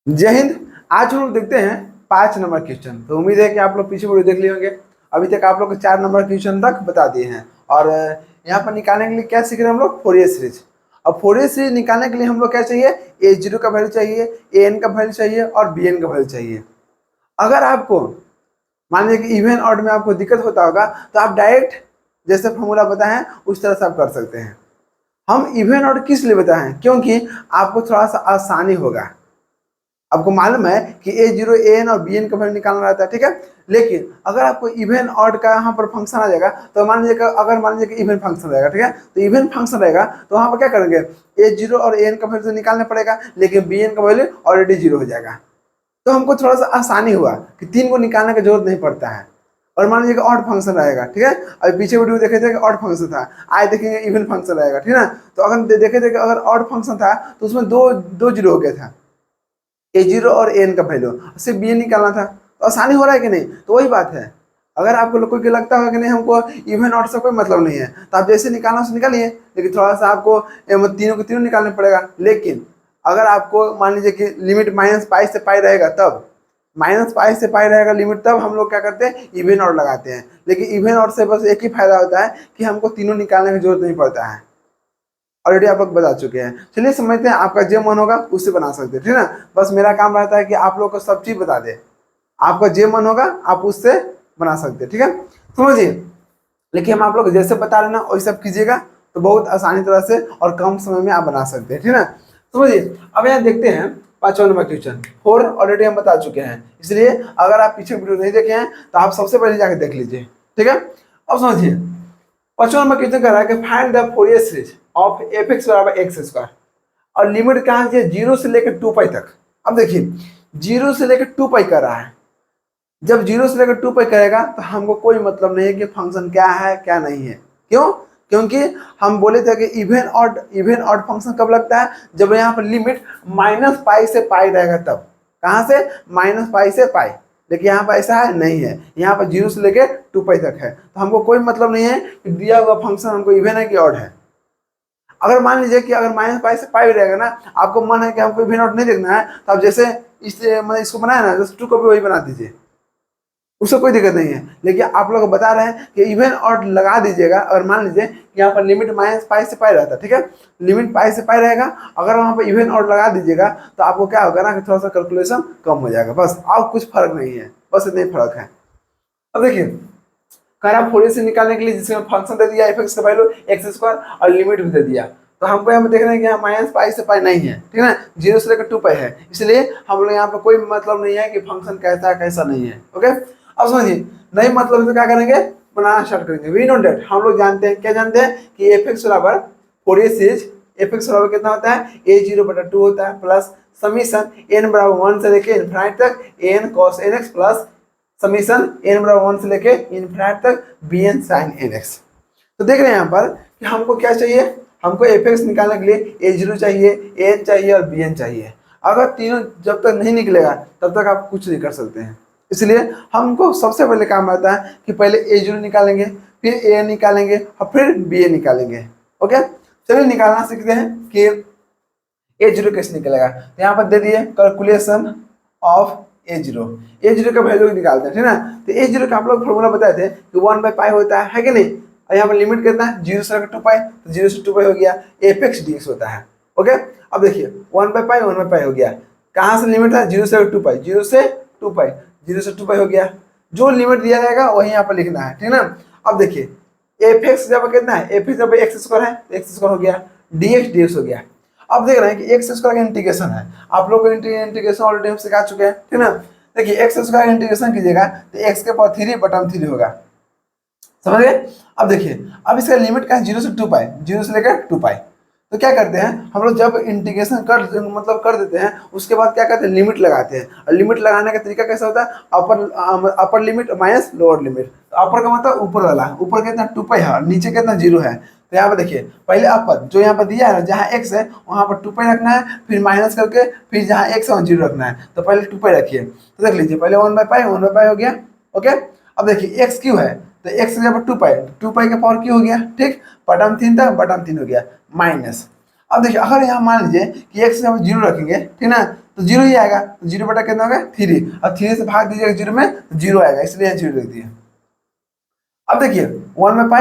जय हिंद। आज हम लोग देखते हैं 5 नंबर क्वेश्चन। तो उम्मीद है कि आप लोग पीछे वीडियो देख लिए होंगे। अभी तक आप लोग को 4 नंबर क्वेश्चन तक बता दिए हैं। और यहाँ पर निकालने के लिए क्या सीख रहे हैं हम लोग? Fourier series. अब फोरियर सीरीज निकालने के लिए हम लोग क्या चाहिए? A0 का वैल्यू चाहिए, AN का वैल्यू चाहिए और BN का वैल्यू चाहिए। अगर आपको मान लीजिए कि इवन ऑड में आपको दिक्कत होता होगा तो आप डायरेक्ट जैसे फॉर्मूला बताएं उस तरह से आप कर सकते हैं। हम इवन ऑड किस लिए बताएं? क्योंकि आपको थोड़ा सा आसानी होगा। आपको मालूम है कि A0, AN और BN का वैल्यू निकालना रहता है, ठीक है। लेकिन अगर आपको इवन ऑड का यहाँ पर फंक्शन आ जाएगा तो मान लीजिए अगर मान लीजिए कि इवन फंक्शन रहेगा, ठीक है, तो इवन फंक्शन रहेगा तो वहाँ पर क्या करेंगे? A0 और AN का वैल्यू निकालना पड़ेगा, लेकिन BN का वैल्यू ऑलरेडी 0 हो जाएगा। तो हमको थोड़ा सा आसानी हुआ कि 3 को निकालने की जरूरत नहीं पड़ता है। और मान लीजिए कि ऑड फंक्शन रहेगा, ठीक है। अभी पीछे वीडियो देखे थे कि ऑड फंक्शन था, आज देखेंगे इवन फंक्शन रहेगा, ठीक है ना। तो अगर देखे थे कि अगर ऑड फंक्शन था तो उसमें दो दो जीरो हो गया था, A0 और AN का वैल्यू, सिर्फ BN निकालना था। तो आसानी हो रहा है कि नहीं? तो वही बात है। अगर आपको लोगों को लगता है कि नहीं हमको इवन ऑड से कोई मतलब नहीं है तो आप जैसे निकालना उसे निकालिए, लेकिन थोड़ा सा आपको तीनों को तीनों निकालना पड़ेगा। लेकिन अगर आपको मान लीजिए कि लिमिट -π से π रहेगा, तब -π से π रहेगा लिमिट, तब हम लोग क्या करते हैं? इवन ऑड लगाते हैं। लेकिन इवन ऑड से बस एक ही फायदा होता है कि हमको तीनों निकालने की जरूरत नहीं पड़ता है। ऑलरेडी आप लोग बता चुके हैं। चलिए समझते हैं, आपका जो मन होगा उससे बना सकते हैं, ठीक है ना। बस मेरा काम रहता है कि आप लोग को सब चीज बता दे, आपका जो मन होगा आप उससे बना सकते हैं, ठीक है। समझिए, लेकिन हम आप लोग जैसे बता रहे ना वही सब कीजिएगा तो बहुत आसानी तरह से और कम समय में आप बना सकते हैं, ठीक है ना। समझिए, अब यहाँ देखते हैं 5वां नंबर क्वेश्चन। 4 ऑलरेडी हम बता चुके हैं, इसलिए अगर आप पीछे वीडियो नहीं देखे हैं तो आप सबसे पहले जाकर देख लीजिए, ठीक है। अब समझिए, 5वां नंबर क्वेश्चन कह रहा है कि find the Fourier series of f(x) बराबर x²। और लिमिट कहाँ से? 0 से लेकर 2π तक। अब देखिए 0 से लेकर 2π कर रहा है। जब 0 से लेकर 2π करेगा तो हमको कोई मतलब नहीं है कि फंक्शन क्या है क्या नहीं है। क्यों? क्योंकि हम बोले थे कि इवन ऑड फंक्शन कब लगता है? जब यहाँ पर लिमिट -π से π रहेगा, तब। कहाँ से? -π से π। लेकिन यहाँ पर ऐसा है नहीं है, यहाँ पर 0 से लेकर 2π तक है। तो हमको कोई मतलब नहीं है कि दिया हुआ फंक्शन हमको इवन है कि ऑड है। अगर मान लीजिए कि अगर -π से π रहेगा ना, आपको मन है कि हमको इवन ऑड नहीं देखना है, तो आप जैसे मतलब इसको बनाया ना, जैसे 2 को भी वही बना दीजिए, उससे कोई दिक्कत नहीं है। लेकिन आप लोग बता रहे हैं कि इवन ऑड लगा दीजिएगा। और मान लीजिए कि यहाँ पर लिमिट -π से π रहता है, ठीक है, लिमिट π से π रहेगा, अगर वहाँ पर इवन ऑड लगा दीजिएगा तो आपको क्या होगा ना कि थोड़ा सा कैलकुलेशन कम हो जाएगा, बस। और कुछ फर्क नहीं है, बस इतना ही फर्क है। अब देखिए, कह फोरियर से निकालने के लिए जिसमें फंक्शन दे दिया f(x) का वैल्यू x² और लिमिट भी दे दिया, तो हमको यहाँ पे देख रहे हैं कि यहाँ -π से π नहीं है, ठीक है ना, 0 से लेकर 2π है। इसलिए हम लोग यहाँ पे कोई मतलब नहीं है कि फंक्शन कैसा है कैसा नहीं है। ओके, अब समझिए, नहीं मतलब तो क्या करेंगे? बनाना स्टार्ट करेंगे। वी नो डेट, हम लोग जानते हैं, क्या जानते हैं कि f(x) बराबर फोरियर सीरीज f(x) बराबर कितना होता है? A0/2 होता है, प्लस समीशन n बराबर 1 से लेके इनफाइनाइट तक an cos nx plus summation n बराबर 1 से लेके इनफिनिट तक bn sin nx। तो देख रहे हैं यहाँ पर कि हमको क्या चाहिए? हमको f(x) निकालने के लिए A0 चाहिए, an चाहिए और bn चाहिए। अगर तीनों जब तक नहीं निकलेगा तब तक आप कुछ नहीं कर सकते हैं। इसलिए हमको सबसे पहले काम रहता है कि पहले A0 निकालेंगे, फिर an निकालेंगे और फिर bn निकालेंगे। ओके, चलिए निकालना सीखते हैं कि A0 कैसे निकलेगा। तो यहाँ पर दे दिए कैलकुलेशन ऑफ A0 का वैल्यू निकालते हैं, ठीक है ना। तो A0 का आप लोग फॉर्मूला बताए थे कि 1/π होता है कि नहीं। और यहाँ पर लिमिट कितना है? 0 से लेकर 2π, तो 0 से 2π हो गया, f(x) dx होता है। ओके, अब देखिए 1/π हो गया। कहाँ से लिमिट था? 0 से लेकर 2π, 0 से 2π, 0 से 2π हो गया। जो लिमिट दिया जाएगा वही यहाँ पर लिखना है, ठीक है ना। अब देखिए f(x) जब कितना है? f(x) जब x² है तो x² हो गया, dx हो गया। अब देख रहे हैं कि x² का इंटीग्रेशन है। आप लोग को इंटीग्रेशन ऑलरेडी हम सिखा चुके हैं, ठीक है ना। देखिए x² का इंटीग्रेशन कीजिएगा तो x के पावर 3 बटन 3 होगा, समझ गए। अब देखिए, अब इसका लिमिट का है 0 से 2π, 0 से लेकर 2π। तो क्या करते हैं हम लोग? जब इंटीग्रेशन कर देते हैं उसके बाद क्या करते हैं? लिमिट लगाते हैं। और लिमिट लगाने का तरीका कैसा होता है? Upper limit minus lower limit. तो अपर का मतलब ऊपर वाला, ऊपर कितना? 2π है और नीचे कितना? 0 है। तो यहाँ पर देखिए, पहले अपर जो यहाँ पर दिया है, जहाँ x है वहाँ पर 2π रखना है, फिर माइनस करके फिर जहाँ x है वहाँ 0 रखना है। तो पहले 2π रखिए, तो देख लीजिए पहले 1/π हो गया। ओके, अब देखिए x क्यों है? तो x की जगह 2π, 2π का पावर क्यों हो गया? ठीक, बटन 3 था, बटन 3 हो गया, माइनस। अब देखिए अगर यहाँ मान लीजिए कि x से हम 0 रखेंगे, ठीक ना, तो 0 ही आएगा। तो 0 बटा कितना होगा 3, और 3 से भाग दीजिएगा 0 में, तो 0 आएगा, इसलिए यहाँ 0 लिख दिए। अब देखिए 1/π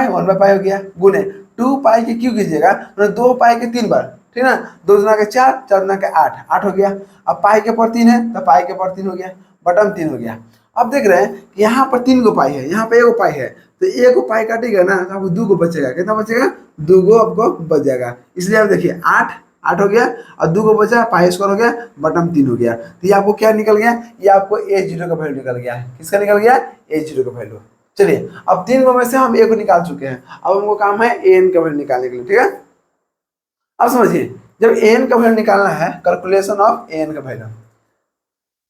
हो गया, गुने 2 पाई के क्यों कीजिएगा, मतलब 2 पाई के 3 बार, ठीक ना, 2 दुना के 4, 4 दुना के 8, 8 हो गया। अब पाई के पर 3 है तो पाई के पर 3 हो गया, बटन 3 हो गया। अब देख रहे हैं कि यहाँ पर 3 गो पाई है, यहाँ पर 1 गो पाई है, तो 1 गो पाई काटेगा ना तो आपको 2 गो बचेगा। कितना बचेगा, 2 गो आपको बच जाएगा। इसलिए आप देखिए 8 8 हो गया और 2 को बचा, पाई स्क्वायर हो गया, बटन 3 हो गया। तो ये आपको क्या निकल गया, ये आपको a0 का वैल्यू निकल गया है। किसका निकल गया, a0 का वैल्यू। चलिए अब 3 गो में से हम a को निकाल चुके हैं, अब हमको काम है an का वैल्यू निकालने के लिए, ठीक है। अब समझिए जब an का वैल्यू निकालना है, कैलकुलेशन ऑफ an का वैल्यू,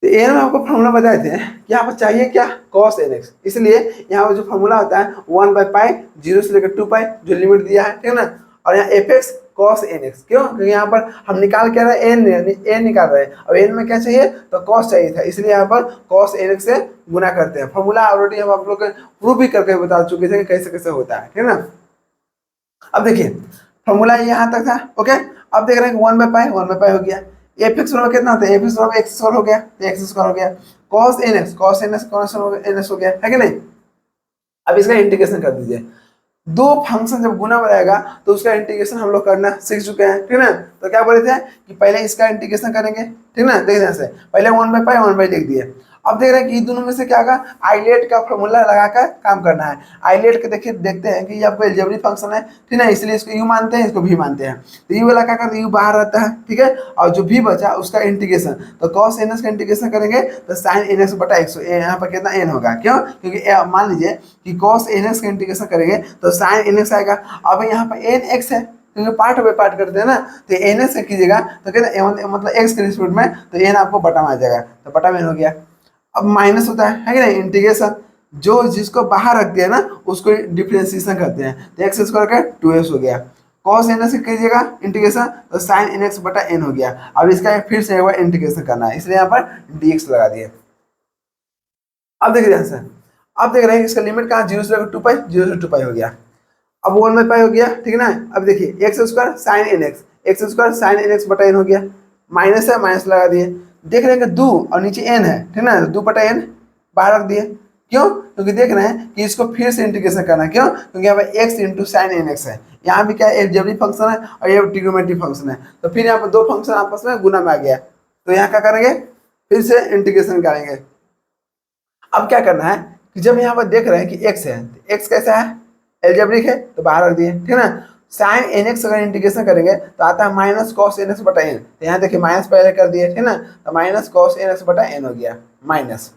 तो an में आपको फॉर्मूला बताए थे कि यहाँ पर चाहिए क्या, cos nx। इसलिए यहाँ पर जो फॉर्मूला होता है 1/π 0 से लेकर 2 पाई, जो लिमिट दिया है, ठीक है ना, और यहाँ fx cos nx, क्यों, क्योंकि यहाँ पर हम निकाल क्या रहे हैं, n निकाल रहे हैं। अब n में क्या चाहिए, तो cos चाहिए था, इसलिए यहाँ पर cos nx से गुना करते हैं। फॉर्मूला ऑलरेडी हम आप लोग को प्रूव भी करके बता चुके थे कि कैसे कैसे होता है, ठीक है ना। अब देखिए फॉर्मूला यहाँ तक था, ओके। अब देख रहे हैं 1/π हो गया, fx बराबर कितना होता है, fx बराबर x स्क्वायर हो गया, x स्क्वायर हो गया, cos nx हो गया, है कि नहीं। अब इसका इंटीग्रेशन कर दीजिए। दो फंक्शन जब गुना बनाएगा तो उसका इंटीग्रेशन हम लोग करना सीख चुके हैं, ठीक ना। तो क्या बोले थे कि पहले इसका इंटीग्रेशन करेंगे, ठीक ना, देख ध्यान से, पहले 1/π लिख दिए। अब देख रहे हैं कि दोनों में से क्या होगा, आइलेट का फॉर्मूला लगाकर काम करना है। आइलेट के देखिए देखते हैं कि ये आपको एलजेब्रिक फंक्शन है, ठीक है, इसलिए इसको यू मानते हैं, इसको भी मानते हैं। तो यू वाला क्या करते हैं, यू बाहर रहता है, ठीक है, और जो भी बचा उसका इंटीग्रेशन, तो cos nx का इंटीग्रेशन करेंगे तो sin nx बटा x, यहाँ पर कितना n होगा, क्यों, क्योंकि मान लीजिए कि cos nx का इंटीग्रेशन करेंगे तो sin nx आएगा। अब यहाँ पर nx है, क्योंकि पार्ट बाय पार्ट करते हैं ना, तो एन से कीजिएगा तो कहते मतलब x के रिस्पेक्ट में, तो n आपको बटा में आ जाएगा, तो बटा में हो गया। अब माइनस होता है कि नहीं, इंटीग्रेशन जो जिसको बाहर रखते हैं ना उसको डिफरेंशिएशन करते हैं, तो x स्क्वायर का 2x हो गया। cos nx से कीजिएगा इंटीग्रेशन तो sin nx बटा n हो गया। अब इसका फिर से एक बार इंटीग्रेशन करना है, इसलिए यहाँ पर dx लगा दिए। अब देखिए ध्यान से, अब देख रहे हैं इसका लिमिट कहाँ, 0 से 2 पाई, 0 से 2 पाई हो गया। अब 1/π हो गया, ठीक है ना। अब देखिए x square sin nx, x square sin nx बटा n हो गया, माइनस है माइनस लगा दिए। देख रहे हैं कि 2 और नीचे n है, ठीक है ना, 2 बटा n बाहर रख दिए, क्यों, क्योंकि देख रहे हैं कि इसको फिर से इंटीग्रेशन करना है, क्यों, क्योंकि यहाँ पर x इंटू साइन nx है, यहाँ भी क्या है एलजेब्रिक फंक्शन है और ये ट्रिग्नोमेट्रिक फंक्शन है, तो फिर यहाँ पर दो फंक्शन आपस में गुना में आ गया, तो यहाँ क्या करेंगे, फिर से इंटीग्रेशन करेंगे। अब क्या करना है कि जब यहाँ पर देख रहे हैं कि x है, x कैसा है, एलजेब्रिक है, तो बाहर रख दिए, ठीक है ना। साइन nx अगर इंटीग्रेशन करेंगे तो आता है माइनस कॉस nx बटा n, तो यहाँ देखिए माइनस पहले कर दिए, ठीक है ना, तो माइनस कॉस nx बटा n हो गया, माइनस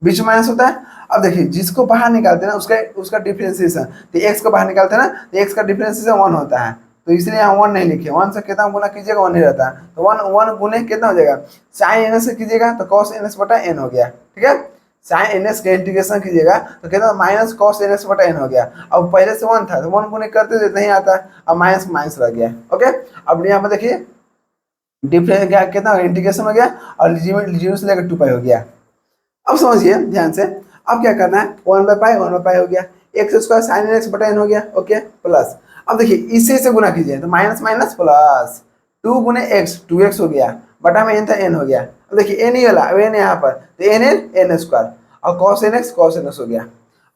बीच में माइनस होता है। अब देखिए जिसको बाहर निकालते हैं ना उसका डिफरेंशिएशन, तो x को बाहर निकालते हैं ना तो x का डिफरेंशिएशन 1 होता है, तो इसलिए यहाँ 1 नहीं लिखे, 1 से कितना गुना कीजिएगा 1 नहीं रहता, तो 1 गुने कितना हो जाएगा, साइन nx से कीजिएगा तो कॉस nx बटा n हो गया, ठीक है। साइन nx का इंटीग्रेशन कीजिएगा तो कितना माइनस कॉस nx बटा n हो गया। अब पहले से 1 था तो 1 गुने करते थे नहीं आता, अब माइनस माइनस रह गया, ओके। अब यहाँ पर देखिए डिफरेंस क्या कितना इंटीग्रेशन हो गया और लिमिट 0 से लेकर 2 पाई हो गया। अब समझिए ध्यान से, अब क्या करना है, 1/π हो गया, x स्क्वायर साइन nx बटा n हो गया, ओके, प्लस। अब देखिए इससे से गुना कीजिए तो माइनस माइनस प्लस 2 गुने x 2x हो गया, बटा में n था n हो गया। अब देखिए n ही वाला, अब n यहाँ पर तो n स्क्वायर और cos nx हो गया।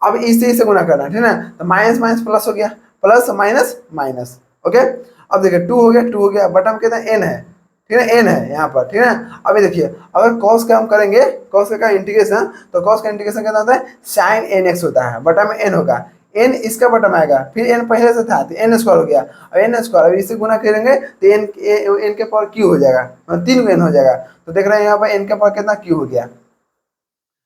अब इससे गुना करना है, ठीक है ना, तो माइनस माइनस प्लस हो गया, प्लस माइनस माइनस, ओके। अब देखिए 2 हो गया, बटा में कितना n है, ठीक है, n है यहाँ पर, ठीक है ना। अभी देखिए अगर cos का हम करेंगे, cos का इंटीग्रेशन, तो cos का इंटीग्रेशन कितना होता है, sin nx होता है, बटा में n होगा, n इसका बटा में आएगा, फिर n पहले से था तो n स्क्वायर हो गया, और n स्क्वायर अभी इससे गुना करेंगे तो n के पावर q हो जाएगा, 3 n हो जाएगा। तो देख रहे हैं यहाँ पर n के पावर कितना q हो गया,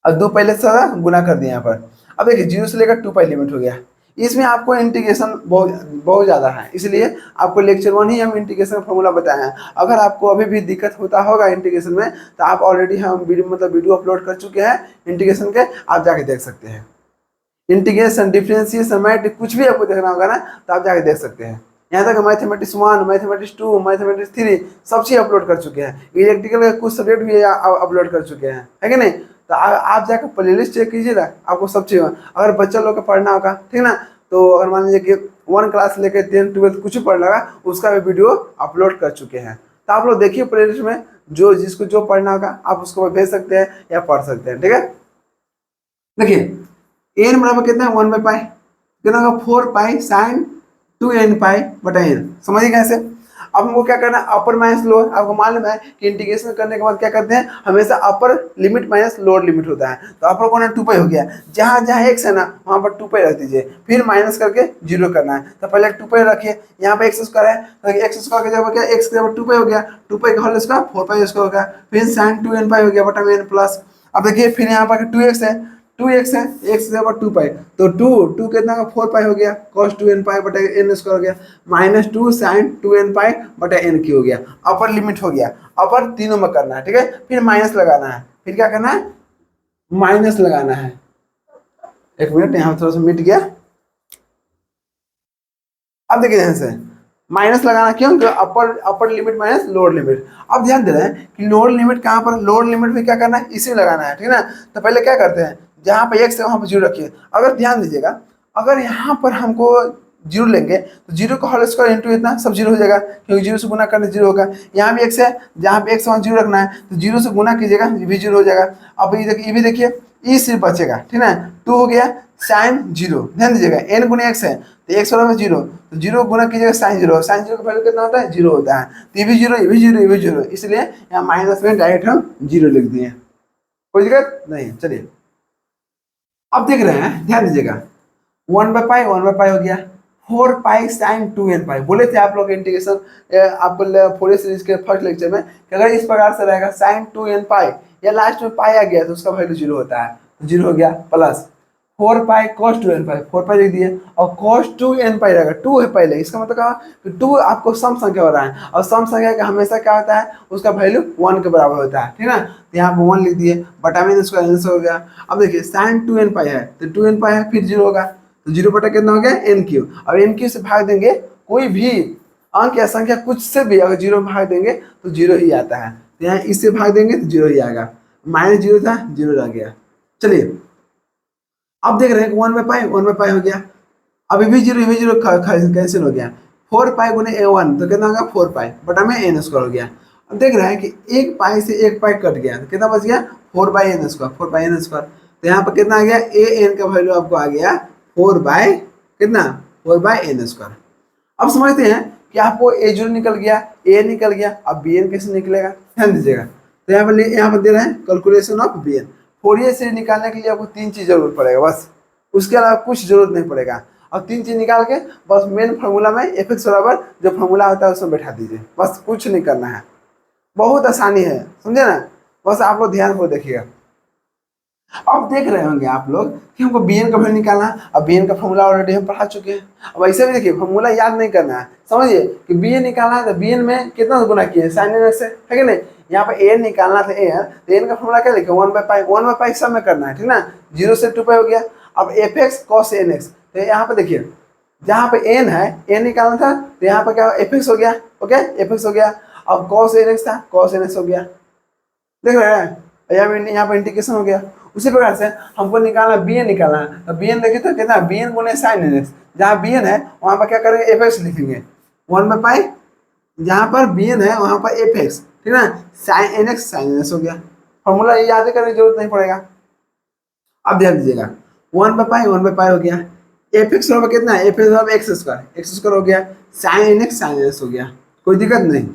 और 2 पहले से गुना कर दिया यहाँ पर। अब देखिए 0 से लेकर 2 पाई लिमिट हो गया। इसमें आपको इंटीग्रेशन बहुत ज़्यादा है, इसलिए आपको लेक्चर 1 ही हम इंटीग्रेशन फॉर्मूला बताए हैं। अगर आपको अभी भी दिक्कत होता होगा इंटीग्रेशन में तो आप ऑलरेडी हम वीडियो अपलोड कर चुके हैं इंटीग्रेशन के, आप जाके देख सकते हैं। इंटीग्रेशन, डिफरेंशिएशन, मैट्रिक्स कुछ भी आपको देखना होगा ना तो आप जाके देख सकते हैं। यहाँ तक मैथमेटिक्स 1, मैथमेटिक्स 2, मैथमेटिक्स 3 सब चीज़ अपलोड कर चुके हैं। इलेक्ट्रिकल के कुछ सब्जेक्ट भी अपलोड कर चुके हैं, है कि नहीं। तो आप जाकर प्लेलिस्ट चेक कीजिएगा, आपको सब चीज़, अगर बच्चा लोग का पढ़ना होगा, ठीक है ना, तो अगर मान लीजिए कि 1 क्लास लेकर 10 12 कुछ भी पढ़ना होगा उसका भी वीडियो अपलोड कर चुके हैं। तो आप लोग देखिए प्लेलिस्ट में, जो जिसको जो पढ़ना होगा आप उसको भेज सकते हैं या पढ़ सकते हैं, ठीक है। देखिए एन बराबर कितना है 1/पाई, कितना होगा 4 पाई साइन 2n पाई बटा एन। समझिए कैसे। अब हमको क्या करना है, अपर माइनस लोअर। आपको मालूम है कि इंटीग्रेशन करने के बाद क्या करते हैं, हमेशा upper limit minus lower limit होता है। तो अपर कौन है 2 पाई हो गया, जहाँ जहाँ एक्स है ना वहाँ पर 2 पाई रख दीजिए, फिर माइनस करके 0 करना है। तो पहले 2 पाई रखिए, यहाँ पे एक्स स्क्वायर है तो एक्स स्क्वायर का जगह क्या, एक्स के जगह 2 पाई हो गया, 2 पाई का होल स्क्वायर 4 पाई स्क्वायर हो गया, फिर साइन 2n पाई हो गया बटा में n प्लस। अब देखिए फिर यहाँ पर 2x है, 2x है, x के ऊपर 2 पाई, तो 2 कितना का 4 पाई हो गया, cos 2n पाई बटा n स्क्वायर हो गया, माइनस 2 sin 2n पाई बटा n की हो गया। अपर लिमिट हो गया, अपर तीनों में करना है, ठीक है। फिर माइनस लगाना है, फिर क्या करना है, माइनस लगाना है। एक मिनट यहाँ थोड़ा सा मिट गया। अब देखिए ध्यान से, माइनस लगाना क्यों, तो upper limit minus lower limit. अब ध्यान दे रहे हैं कि लोअर लिमिट कहाँ पर, लोअर लिमिट में क्या करना है, इसी में लगाना है, ठीक है ना। तो पहले क्या करते हैं, जहाँ पे x है वहाँ पर 0 रखिए। अगर ध्यान दीजिएगा, अगर यहाँ पर हमको 0 लेंगे तो 0 का होल स्क्वायर इंटू इतना सब 0 हो जाएगा, क्योंकि 0 से गुना करने 0 होगा। यहाँ भी x है, जहाँ पे x वहाँ 0 रखना है, तो 0 से गुना कीजिएगा, ये भी 0 हो जाएगा। अब ये भी देखिए, ई सिर्फ बचेगा, ठीक है। 2 हो गया साइन 0, ध्यान दीजिएगा n गुना x है तो x वाला में 0, तो 0 गुना कीजिएगा साइन 0, साइन 0 का वैल्यू कितना होता है 0 होता है। तो ये भी 0, ये भी 0, ये भी 0, इसलिए यहाँ माइनस में डायरेक्ट हम 0 लिख दिए, कोई दिक्कत नहीं। चलिए अब देख रहे हैं, ध्यान दीजिएगा 1/पाई हो गया, 4 पाई साइन 2n पाई। बोले थे आप लोग इंटीग्रेशन आपको फोरियर सीरीज के फर्स्ट लेक्चर में कि अगर इस प्रकार से रहेगा साइन 2n पाई या लास्ट में पाई आ गया तो उसका वैल्यू 0 होता है, तो 0 हो गया, प्लस 4 पाई cos 2n पाई, 4 पाई लिख दिए, और cos 2n पाई रहेगा, 2 है पहले, इसका मतलब क्या कि 2 आपको सम संख्या हो रहा है, और सम संख्या का हमेशा क्या होता है, उसका वैल्यू 1 के बराबर होता है, ठीक है ना। तो यहाँ पर 1 लिख दिए, बटा में इसका आंसर हो गया। अब देखिए साइन 2n पाई है तो 2n पाई है, फिर 0 होगा, तो 0 बटा कितना हो गया n क्यूब। अब n क्यूब से भाग देंगे, कोई भी अंक या संख्या कुछ से भी अगर 0 में भाग देंगे तो 0 ही आता है, तो यहाँ इससे भाग देंगे तो 0 ही आएगा, माइनस 0 था 0 रह गया। चलिए अब देख रहे हैं 1/पाई हो गया, अभी भी 0 कैंसिल हो गया, 4 पाई गुने a1 तो कितना होगा 4 पाई बटा में n स्क्वायर हो गया। अब देख रहे हैं कि 1 पाई से 1 पाई कट गया तो कितना बच गया 4/n स्क्वायर, 4/n स्क्वायर। तो यहाँ पर कितना आ गया, a n का वैल्यू आपको आ गया 4/n स्क्वायर। अब समझते हैं कि आपको a0 निकल गया, a निकल गया, अब bn कैसे निकलेगा, ध्यान दीजिएगा। तो यहाँ पर दे रहे हैं calculation of bn। Fourier series निकालने के लिए आपको 3 चीज जरूरत पड़ेगा बस, उसके अलावा कुछ जरूरत नहीं पड़ेगा। और 3 चीज निकाल के बस मेन फार्मूला में fx बराबर जो फार्मूला होता है उसमें बैठा दीजिए, बस कुछ नहीं करना है, बहुत आसानी है, समझे ना। बस आप लोग ध्यान को देखिएगा। अब देख रहे होंगे आप लोग कि हमको bn का वैल्यू निकालना है, अब bn का फॉर्मूला ऑलरेडी हम पढ़ा चुके हैं। अब ऐसे भी देखिए फॉर्मूला याद नहीं करना है, समझिए कि bn निकालना है तो bn में कितना गुना किए साइन n से, है कि नहीं। यहाँ पे n निकालना था n, तो n का फॉर्मूला क्या लिखे 1/पाई सब में करना है, ठीक ना। 0 से 2 पाई हो गया। अब fx cos nx, तो यहाँ पे देखिए जहाँ पे n है n निकालना था तो यहाँ पे क्या fx हो गया, ओके fx हो गया। अब cos nx था cos nx हो गया, देख रहे हैं, यहाँ पे इंटीग्रेशन हो गया। उसी प्रकार से हमको निकालना bn निकालना है, तो bn देखिए तो कितना bn गुने साइन nx, जहाँ bn है वहाँ पर क्या करेंगे fx लिखेंगे 1/पाई, जहाँ पर bn है वहाँ पर fx, ठीक है ना, साइन nx हो गया। फॉर्मूला ये याद करने की जरूरत नहीं पड़ेगा। अब ध्यान दीजिएगा 1/पाई हो गया, fx बराबर कितना है, fx बराबर x स्क्वायर हो गया, साइन nx हो गया, कोई दिक्कत नहीं।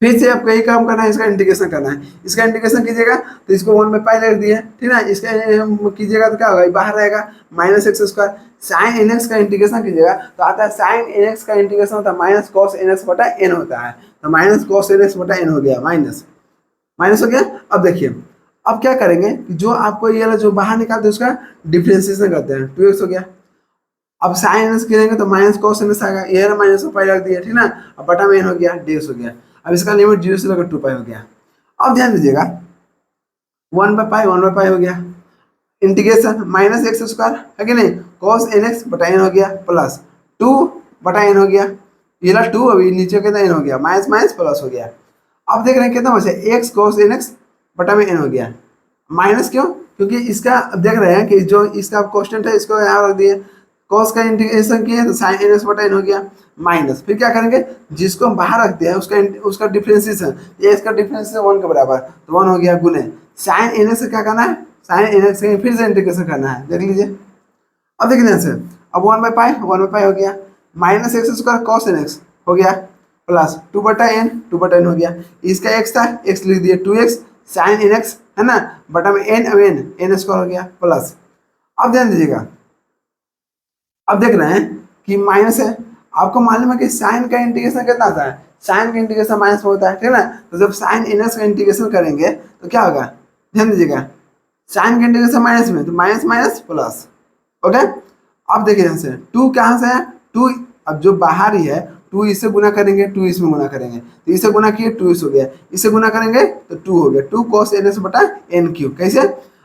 फिर से आपको यही काम करना है, इसका इंटीग्रेशन करना है। इसका इंटीग्रेशन कीजिएगा तो इसको 1/पाई लिख दिए, ठीक है। इसका कीजिएगा तो क्या होगा, बाहर रहेगा minus x square, sine nx का इंटीग्रेशन कीजिएगा तो आता है साइन nx का इंटीग्रेशन होता है माइनस कॉस nx बटा n होता है, तो माइनस कॉस nx बटा n हो गया, माइनस हो गया। अब देखिए अब क्या करेंगे कि जो आपको ये वाला जो बाहर निकालते हैं उसका डिफ्रेंसिएशन करते हैं, 2x हो गया। अब साइन nx गिरेंगे तो माइनस कॉस nx आएगा, ये माइनस पाई रख दिया, ठीक ना। अब बटा में n हो गया, dx हो गया। अब इसका लिमिट 0 से लेकर 2 पाई हो गया। अब ध्यान दीजिएगा 1/पाई हो गया, इंटीग्रेशन माइनस x स्क्वायर है कि नहीं, cos nx बटा n हो गया, प्लस 2/n हो गया, ये ला 2 अभी नीचे कितना n हो गया, माइनस माइनस प्लस हो गया। अब देख रहे हैं कितना बचा, x cos nx बटा में n हो गया, माइनस क्यों, क्योंकि इसका देख रहे हैं कि जो इसका कॉन्स्टेंट है इसको यहाँ रख दिए, कॉस का इंटीग्रेशन किए तो साइन एन एक्स बटा एन हो गया, माइनस फिर क्या करेंगे, जिसको हम बाहर रखते हैं उसका डिफरेंशिएशन, ये इसका डिफरेंशिएशन 1 के बराबर, तो 1 हो गया गुने साइन एन एक्स से क्या करना है, साइन एन एक्स से फिर से इंटीग्रेशन करना है, देख लीजिए। अब देखिए ध्यान से, अब 1/पाई हो गया, minus x square cos n x हो गया, प्लस 2/n हो गया, इसका x था x लिख दिए 2x साइन एन एक्स है ना, बटा में n, अब n स्क्वायर हो गया प्लस। अब ध्यान दीजिएगा, अब देख रहे हैं कि माइनस है, आपको मालूम है कि साइन का इंटीग्रेशन कितना आता है, साइन का इंटीग्रेशन माइनस में होता है, ठीक है ना। तो जब साइन एन एक्स का इंटीग्रेशन करेंगे तो क्या होगा, ध्यान दीजिएगा, साइन का इंटीग्रेशन माइनस में तो माइनस माइनस प्लस, ओके। अब देखिए ध्यान से, 2 कहाँ से है, 2 अब जो बाहर ही है, 2 इससे गुना करेंगे 2 इसमें गुना करेंगे, तो इसे गुना किए 2 इस हो गया, इसे गुना करेंगे तो 2 हो गया, 2 cos n x बटा एन क्यू, कैसे।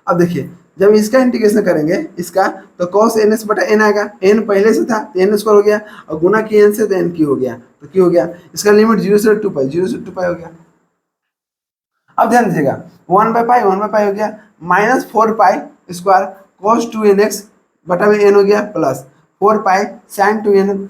अब देखिए जब इसका इंटीग्रेशन करेंगे इसका तो cos n x बटा एन आएगा, n पहले से था तो n स्क्वायर हो गया, और गुना किए n से तो n क्यू हो गया, तो क्यू हो गया, इसका लिमिट 0 से 2 पाई, 0 से 2 पाई हो गया। अब ध्यान दीजिएगा 1/पाई हो गया, minus 4 pi square cos 2nx बटा में n हो गया, प्लस 4 पाई sin 2n,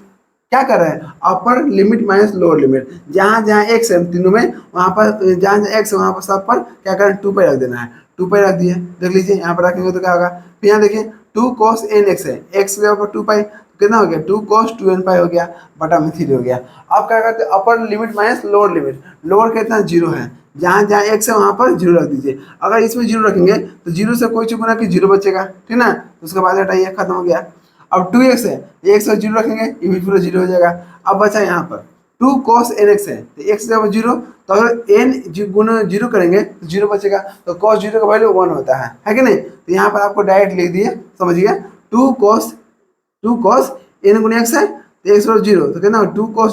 क्या कर रहे हैं, upper limit minus lower limit, जहाँ जहाँ x है तीनों में, वहाँ पर जहाँ जहाँ x है वहाँ पर सब पर क्या करें 2 पाई रख देना है, 2 पाई रख दिए, देख लीजिए यहाँ पर रखेंगे तो क्या होगा, फिर यहाँ देखिए 2 cos nx है, x के ऊपर 2 पाई कितना हो गया, 2 cos 2n पाई हो गया, बटा में 3 हो गया। अब क्या करते हैं, upper limit minus lower limit, lower कितना 0 है, जहाँ जहाँ x है वहाँ पर 0 रख दीजिए, अगर इसमें 0 रखेंगे तो 0 से कोई चीज गुना कि 0 बचेगा, ठीक ना, तो उसके बाद हटाइए, खत्म हो गया। अब 2x है, x और 0 रखेंगे ये भी पूरा 0 हो जाएगा। अब बचा यहाँ पर 2 cos nx है, तो x जब 0, तो अगर n गुना 0 करेंगे तो 0 बचेगा, तो cos 0 का वैल्यू 1 होता है कि नहीं, तो यहाँ पर आपको डायरेक्ट लिख दिए, समझिए 2 cos n गुना x है, तो x और 0 तो कितना 2 cos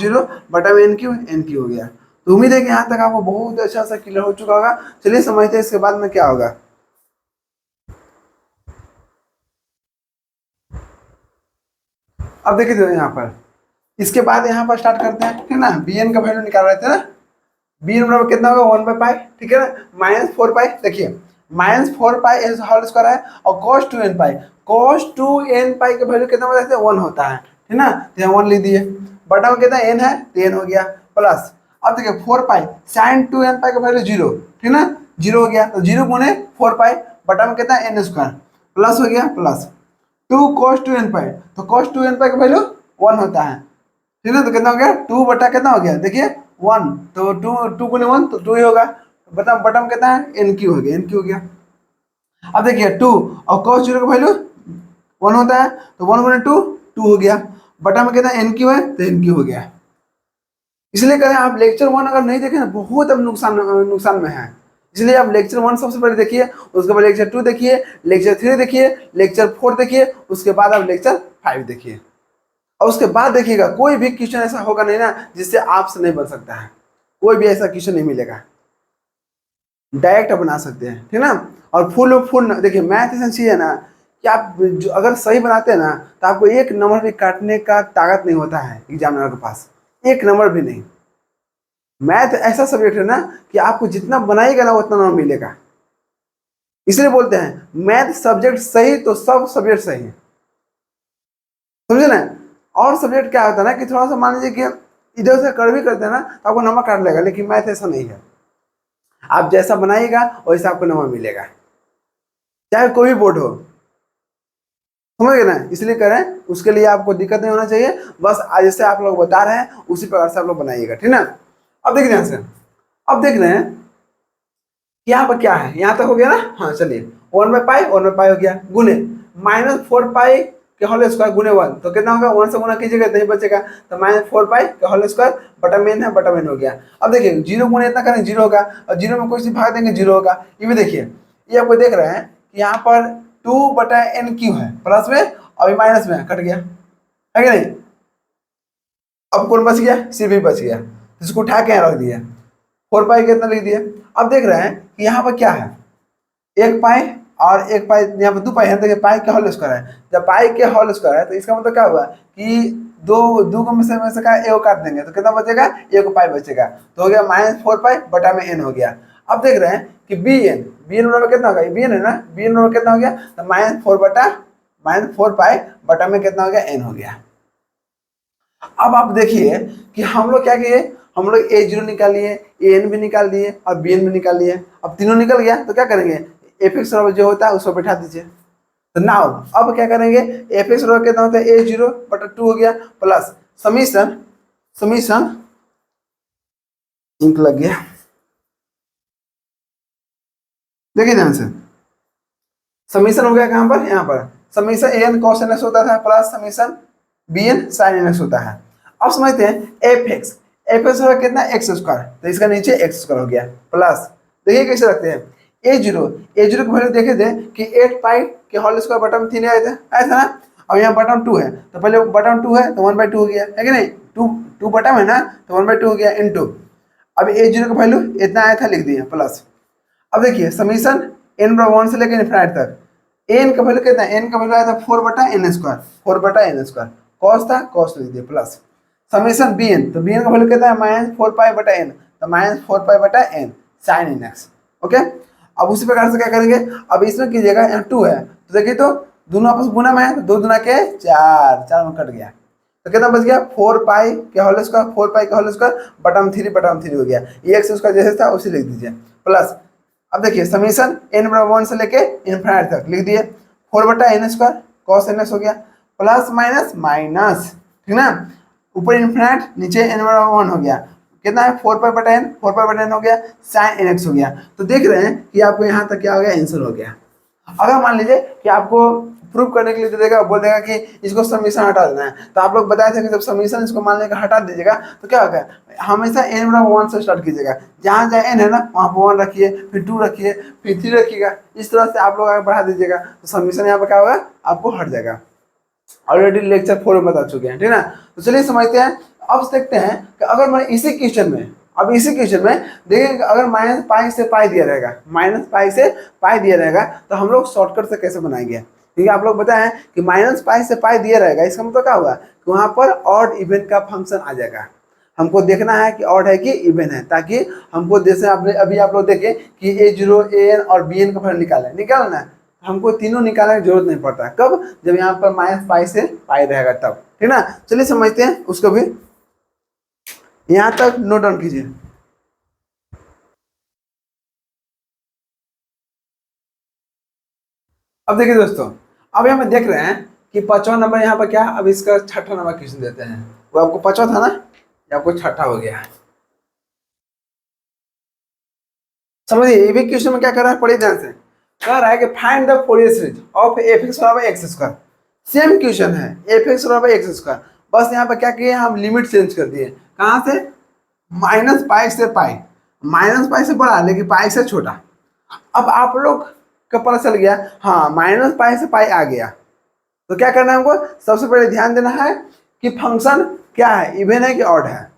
0 बटा में n क्यू हो गया। तो उम्मीद है कि यहाँ तक आपको बहुत अच्छा सा क्लियर हो चुका होगा। चलिए समझते हैं इसके बाद में क्या होगा। अब देखिए यहाँ पर, इसके बाद यहाँ पर स्टार्ट करते हैं, ठीक ना, bn का वैल्यू निकाल रहे थे ना, bn बराबर कितना होगा 1/पाई, ठीक है ना, माइनस 4 पाई, देखिए माइनस 4 पाई होल स्क्वायर है, और cos 2n पाई का वैल्यू कितना बताते हैं 1 होता है, ठीक ना, तो यहाँ 1 लिख दिए, बटा में कितना n है तो n हो गया, प्लस अब देखिए 4 पाई साइन 2n पाई का वैल्यू 0, ठीक ना, 0 हो गया, तो 0 गुने 4 पाई बटा में कितना n स्क्वायर, प्लस हो गया, प्लस 2 cos 2n पाई, तो cos 2n पाई का वैल्यू 1 होता है, ठीक है, तो कितना हो गया 2 बटा कितना हो गया, देखिए 1, तो 2 गुने 1 तो 2 ही होगा, बटा बटा में कितना है एन क्यू हो गया। अब देखिए 2 और cos 0 का वैल्यू 1 होता है, तो 1 गुने 2 2 हो गया, बटा में कितना एन क्यू है तो एन क्यू हो गया। इसलिए करें आप लेक्चर 1 अगर नहीं देखें ना बहुत अब नुकसान में है, इसलिए आप लेक्चर 1 सबसे पहले देखिए, उसके बाद लेक्चर 2 देखिए, लेक्चर 3 देखिए, लेक्चर 4 देखिए, उसके बाद आप लेक्चर 5 देखिए, और उसके बाद देखिएगा कोई भी क्वेश्चन ऐसा होगा नहीं ना जिससे आपसे नहीं बन सकता है, कोई भी ऐसा क्वेश्चन नहीं मिलेगा, डायरेक्ट आप बना सकते हैं, ठीक ना। और फुल देखिए मैथ ऐसा चीज है ना कि आप अगर सही बनाते हैं ना तो आपको 1 नंबर भी काटने का ताकत नहीं होता है एग्जामिनर के पास, 1 नंबर भी नहीं। मैथ ऐसा सब्जेक्ट है ना कि आपको जितना बनाएगा ना उतना नंबर मिलेगा, इसलिए बोलते हैं मैथ सब्जेक्ट सही तो सब सब्जेक्ट सही है, समझे ना। और सब्जेक्ट क्या होता है ना कि थोड़ा सा मान लीजिए कि इधर से कर भी करते हैं ना तो आपको नंबर काट लेगा, लेकिन मैथ ऐसा नहीं है, आप जैसा बनाइएगा वैसा आपको नंबर मिलेगा, चाहे कोई भी बोर्ड हो, समझ गए ना। इसलिए करें, उसके लिए आपको दिक्कत नहीं होना चाहिए, बस आज जैसे आप लोग बता रहे हैं उसी प्रकार से आप लोग बनाइएगा, ठीक ना। अब देख रहे हैं, अब देख रहे हैं यहाँ पर क्या है, यहाँ तक हो गया ना, हाँ चलिए 1/पाई हो गया, गुने माइनस 4 पाई के होल स्क्वायर गुने 1, तो कितना होगा 1 से गुना कीजिएगा नहीं बचेगा, तो माइनस 4 पाई के होल स्क्वायर बटा में है, बटा में हो गया। अब देखिए 0 गुने इतना करें 0 होगा, और 0 में कोई सी भाग देंगे 0 होगा, ये भी देखिए, ये आपको देख रहे हैं कि यहाँ पर 2/n क्यू है, प्लस में अभी माइनस में कट गया है कि नहीं। अब कौन बच गया, सी भी बच गया, इसको उठा के यहाँ रख दिया, 4 पाई कितना लिख दिया। अब देख रहे हैं कि यहाँ पर क्या है, 1 पाई और 1 पाई, यहाँ पर 2 पाई है, देखिए पाई के होल स्क्वायर है, जब पाई के होल स्क्वायर है तो इसका मतलब क्या हुआ कि दो को में से का एक काट देंगे तो कितना बचेगा, 1 पाई बचेगा, तो हो गया माइनस 4 पाई बटा में n हो गया। अब देख रहे हैं कि bn बराबर कितना होगा, bn है ना, bn बराबर कितना हो गया, तो -4 पाई बटा में कितना हो गया, n हो गया। अब आप देखिए कि हम लोग क्या किए, हम लोग a0 निकाल लिए, an भी निकाल लिए और bn भी निकाल लिए। अब तीनों निकल गया तो क्या करेंगे, fx जो होता है उसको बैठा दीजिए। तो नाउ अब क्या करेंगे, fx कितना होता है a0 बटा 2 हो गया प्लस समीशन समीशन इंक लग गया, देखिए ध्यान से, समीशन हो गया कहां पर, यहाँ पर समीशन an cos nx होता था plus summation bn sin nx होता है। अब समझते हैं fx, fx होगा कितना x स्क्वायर, तो इसका नीचे x स्क्वायर हो गया प्लस, देखिए कैसे रखते हैं a0 की वैल्यू देखे थे कि 8 पाई के होल स्क्वायर बटा में 3 आया था ना। अब यहाँ बटा में 2 है तो पहले बटा में 2 है तो 1/2 हो गया है कि नहीं, 2 बटा में ना तो 1/2 हो गया इनटू, अब a0 का वैल्यू इतना आया था लिख दिया प्लस। अब देखिए समीशन n बराबर 1 से लेकर इनफिनिटी तक, n का वैल्यू कितना है, n का वैल्यू आया था 4/n square, 4/n square, cos था कॉस लिख दिया प्लस समीशन bn, तो bn का वैल्यू कितना है -4 पाई/n, तो -4 पाई/n sin nx। ओके, अब उसी प्रकार से क्या करेंगे, अब इसमें कीजिएगा यहाँ 2 है तो देखिए तो दोनों आपस गुना में है, तो 2 दूना के 4 में कट गया तो कितना बच गया 4 पाई के होल स्क्वायर, 4 पाई का होल स्क्वायर बटा में 3 हो गया, ये x उसका जैसे था उसे लिख दीजिए प्लस। अब देखिए समीशन n बराबर 1 से लेके इनफिनिटी तक लिख दिए 4/n स्क्वायर cos nx हो गया प्लस माइनस माइनस, ठीक ना, ऊपर इनफिनिटी नीचे n बराबर 1 हो गया, कितना है 4 पाई/n हो गया sin nx हो गया। तो देख रहे हैं कि आपको यहाँ तक क्या हो गया, आंसर हो गया। अगर मान लीजिए कि आपको प्रूव करने के लिए दे देगा, बोल देगा कि इसको समीशन हटा देना है, तो आप लोग बताए थे कि जब समीशन इसको मान लेकर हटा दीजिएगा तो क्या होगा, हमेशा n बराबर 1 से स्टार्ट कीजिएगा, जहाँ जहाँ n है ना वहाँ पर 1 रखिए, फिर 2 रखिए, फिर 3 रखिएगा, इस तरह से आप लोग आगे बढ़ा दीजिएगा तो समीशन यहाँ पर क्या होगा, आपको हट जाएगा। ऑलरेडी लेक्चर 4 में बता चुके हैं, ठीक ना। तो चलिए समझते हैं, अब देखते हैं कि अगर मैं इसी क्वेश्चन में, अब इसी क्वेश्चन में देखेंगे अगर -पाई से पाई दिया रहेगा, -पाई से पाई दिया रहेगा तो हम लोग शॉर्टकट से कैसे बनाएंगे, क्योंकि आप लोग बताएं कि -पाई से पाई दिया रहेगा, इसका मतलब क्या हुआ कि वहाँ पर ऑड इवन का फंक्शन आ जाएगा। हमको देखना है कि ऑड है कि इवन है, ताकि हमको जैसे आपने अभी आप लोग देखें कि a0 an और bn का वैल्यू निकालना है, हमको तीनों निकालने की जरूरत नहीं पड़ता, कब, जब यहाँ पर -पाई से पाई रहेगा तब, ठीक ना। चलिए समझते हैं उसको भी, यहाँ तक नोट डाउन कीजिए। अब देखिए दोस्तों, अब यहाँ पे देख रहे हैं कि 5वां नंबर यहाँ पर क्या, अब इसका 6ठा नंबर क्वेश्चन देते हैं, वो आपको 5वां था ना, ये आपको 6ठा हो गया। समझिए ये भी क्वेश्चन में क्या कर रहा है, पढ़िए ध्यान से, कह रहा है कि find the Fourier series of fx बराबर x स्क्वायर। सेम क्वेश्चन है, fx बराबर x स्क्वायर, बस यहाँ पर क्या किए हम लिमिट चेंज कर दिए, कहाँ से, -पाई से पाई, -पाई से बड़ा लेकिन पाई से छोटा। अब आप लोग का पता चल गया, हाँ -पाई से पाई आ गया, तो क्या करना है हमको, सबसे पहले ध्यान देना है कि फंक्शन क्या है, इवन है कि ऑड है।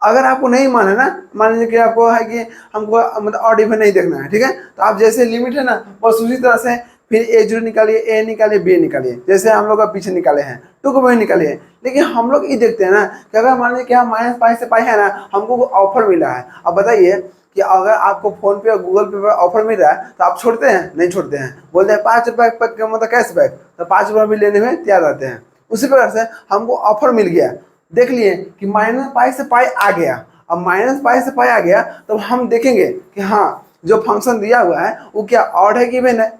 अगर आपको नहीं माना ना, मान लीजिए कि आपको है कि हमको मतलब ऑड इवन नहीं देखना है, ठीक है, तो आप जैसे लिमिट है ना बस उसी तरह से फिर a0 निकालिए, a निकालिए, b निकालिए, जैसे हम लोग का पीछे निकाले हैं 2 को वही निकालिए। लेकिन हम लोग ये देखते हैं ना कि अगर मान लीजिए कि हम -पाई से पाई है ना, हमको ऑफर मिला है, अब बताइए कि अगर आपको फोन पे और गूगल पे पर ऑफर मिल रहा है तो आप छोड़ते हैं, नहीं छोड़ते हैं, बोलते हैं 5 रुपये का मतलब कैशबैक, तो 5 रुपये भी लेने में तैयार रहते हैं। उसी प्रकार से हमको ऑफर मिल गया, देख लिए कि -पाई से पाई आ गया, अब -पाई से पाई आ गया तो हम देखेंगे कि हाँ जो फंक्शन दिया हुआ है वो क्या ऑड है कि इवन है।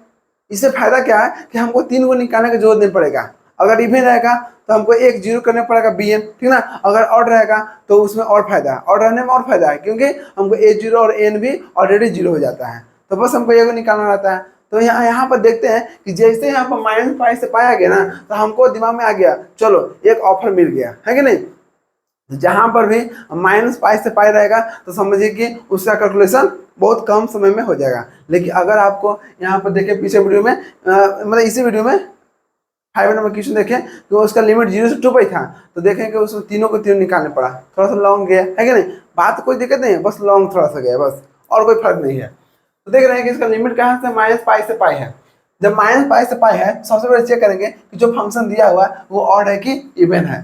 इससे फायदा क्या है कि हमको 3 को निकालने की जरूरत नहीं पड़ेगा, अगर इवन रहेगा तो हमको एक 0 करने पड़ेगा bn, ठीक ना, अगर ऑड रहेगा तो उसमें और फायदा है, ऑड रहने में और फायदा है, क्योंकि हमको a0 और n भी ऑलरेडी 0 हो जाता है, तो बस हमको ये निकालना रहता है। तो यहाँ पर देखते हैं कि जैसे यहाँ पर -पाई से पाया गया ना, तो हमको दिमाग में आ गया चलो एक ऑफर मिल गया है कि नहीं, जहां पर भी -पाई से पाई रहेगा तो समझिए कि उसका कैलकुलेशन बहुत कम समय में हो जाएगा। लेकिन अगर आपको यहाँ पर देखें पीछे वीडियो में मतलब इसी वीडियो में 5 नंबर क्वेश्चन देखें कि उसका लिमिट 0 से 2 पाई था, तो देखें कि उसमें तीनों को तीनों निकालने पड़ा, थोड़ा सा लॉन्ग गया है कि नहीं, बात कोई दिक्कत नहीं है, बस लॉन्ग थोड़ा सा गया बस, और कोई फर्क नहीं है। तो देख रहे हैं कि इसका लिमिट कहाँ से -पाई से पाई है, जब -पाई से पाई है सबसे पहले चेक करेंगे कि जो फंक्शन दिया हुआ है वो ऑड है कि इवन है।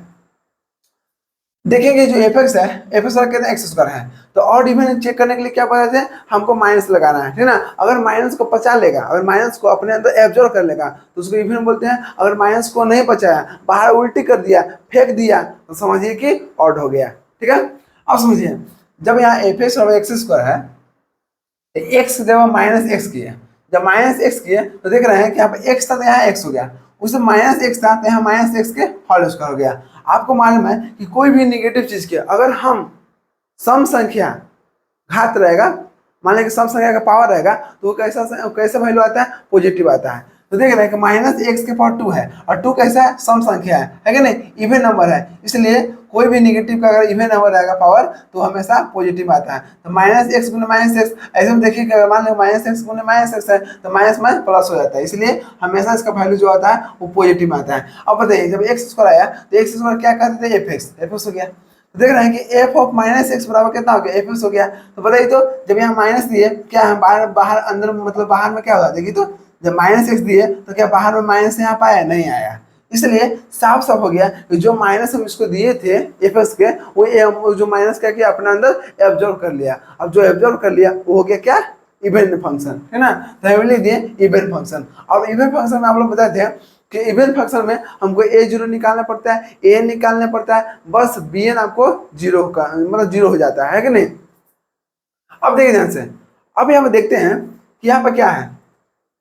देखेंगे जो एफ एक्स है, एफ एक्स कहते हैं एक्स स्क्वायर है, तो ऑड इवन चेक करने के लिए क्या पता है, हमको माइनस लगाना है, ठीक है ना। अगर माइनस को पचा लेगा, अगर माइनस को अपने अंदर एब्जॉर्ब कर लेगा तो उसको इवन बोलते हैं। अगर माइनस को नहीं पचाया, बाहर उल्टी कर दिया, फेंक दिया, तो समझिए कि ऑड हो गया, ठीक है। अब समझिए, जब यहाँ एफ एक्स और एक्स स्क्वायर है, एक्स जब हम माइनस एक्स किए, जब माइनस एक्स किए तो देख रहे हैं कि यहाँ पे एक्स था तो यहाँ एक्स हो गया, उससे माइनस एक्स था तो यहाँ माइनस एक्स के होल स्क्वायर हो गया। आपको मालूम है कि कोई भी निगेटिव चीज के अगर हम सम संख्या घात रहेगा, मान लें कि सम संख्या का पावर रहेगा, तो वो कैसा वैल्यू आता है, पॉजिटिव आता है। तो देख रहे हैं कि माइनस एक्स के पावर 2 है, और 2 कैसा है, सम संख्या है कि नहीं, इवन नंबर है, इसलिए कोई भी निगेटिव का अगर इवन नंबर रहेगा पावर तो हमेशा पॉजिटिव आता है। तो माइनस एक्स गुने माइनस एक्स, ऐसे में देखिए कि अगर मान लो माइनस एक्स गुने माइनस एक्स है तो माइनस माइनस प्लस हो जाता है, इसलिए हमेशा इसका वैल्यू जो आता है वो पॉजिटिव आता है। अब बताइए, जब एक्स स्क्वायर आया तो एक्स स्क्वायर क्या कहते थे, एफ एक्स हो गया। तो देख रहे हैं कि एफ ऑफ माइनस एक्स बराबर कितना हो गया, एफ एक्स हो गया। तो बताइए, तो जब यहाँ माइनस दिए, क्या हम बाहर बाहर अंदर मतलब बाहर में क्या होगा, देखिए तो जब माइनस एक्स दिए तो क्या बाहर में माइनस यहाँ पाया, नहीं आया, इसलिए साफ साफ हो गया कि जो माइनस हम इसको दिए थे एफ एक्स के, वो जो माइनस क्या किया, अपने अंदर एब्जॉर्ब कर लिया। अब जो एब्जॉर्ब कर लिया वो हो गया क्या, इवन फंक्शन, है ना। तो हम लिख दिए इवन फंक्शन। और इवन फंक्शन में आप लोग बताए थे कि इवन फंक्शन में हमको ए जीरो निकालना पड़ता है, ए निकालना पड़ता है, बस बी एन आपको जीरो का मतलब जीरो हो जाता है कि नहीं। अब देखिए ध्यान से, अब यहाँ पे देखते हैं कि यहाँ पर क्या है,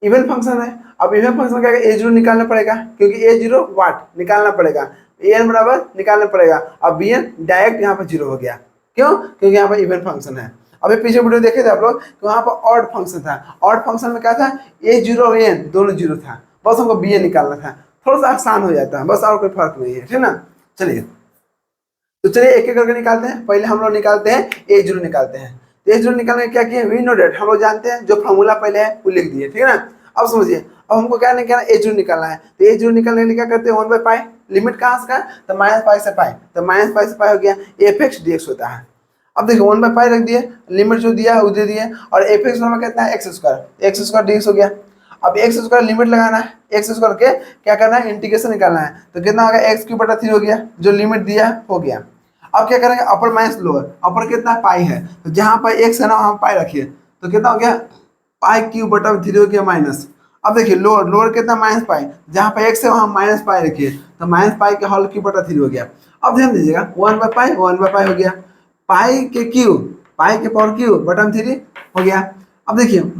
इवन फंक्शन है। अब इवन फंक्शन क्या है, ए जीरो निकालना पड़ेगा, क्योंकि ए जीरो वाट निकालना पड़ेगा, ए एन बराबर निकालना पड़ेगा। अब बी एन डायरेक्ट यहाँ पर जीरो हो गया, क्यों, क्योंकि यहाँ पर इवन फंक्शन है। अभी पीछे वीडियो देखे थे आप लोग, तो वहाँ पर ऑड फंक्शन था, ऑड फंक्शन में क्या था, ए जीरो और एन दोनों जीरो था, बस हमको बी एन निकालना था, थोड़ा सा आसान हो जाता है, बस और कोई फर्क नहीं है, ठीक ना। चलिए, तो चलिए एक एक करके निकालते हैं। पहले हम लोग निकालते हैं ए जीरो निकालते हैं। तो ए जीरो निकालने में क्या किए, वी नो डेट हम लोग जानते हैं, जो फॉर्मूला पहले है वो लिख दिए, ठीक है ना। अब समझिए, अब हमको क्या निकालना, ए जीरो निकालना है। तो ए जीरो निकालने के लिए क्या करते हैं, 1/पाई, लिमिट कहाँ से का, तो माइनस पाई से पाई, तो माइनस पाई से पाई हो गया, एफ एक्स डी एक्स होता है। अब देखिए 1/पाई रख दिए, लिमिट जो दिया वो दे दिए, और एफ एक्स में कितना है, एक्स स्क्वायर डी एक्स हो गया। अब एक्स स्क्वायर लिमिट लगाना है, एक्स स्क्वायर के क्या करना है, इंटीग्रेशन निकालना है, तो कितना होगा, एक्स क्यूब बटा 3 हो गया, जो लिमिट दिया हो गया। अब क्या करेंगे, अपर माइनस लोअर, अपर कितना पाई है, तो जहाँ पर एक्स है ना वहाँ पाई रखिए, तो कितना हो गया, पाई क्यूब बटा 3 हो गया माइनस। अब देखिए लोअर, लोअर कितना माइनस पाई, जहाँ पर एक्स है वहाँ माइनस पाई रखिए, तो माइनस पाई के होल क्यूब बटा 3 हो गया। अब ध्यान दीजिएगा 1/पाई हो गया, पाई के क्यूब, पाई के पावर क्यूब बटा 3 हो गया। अब देखिए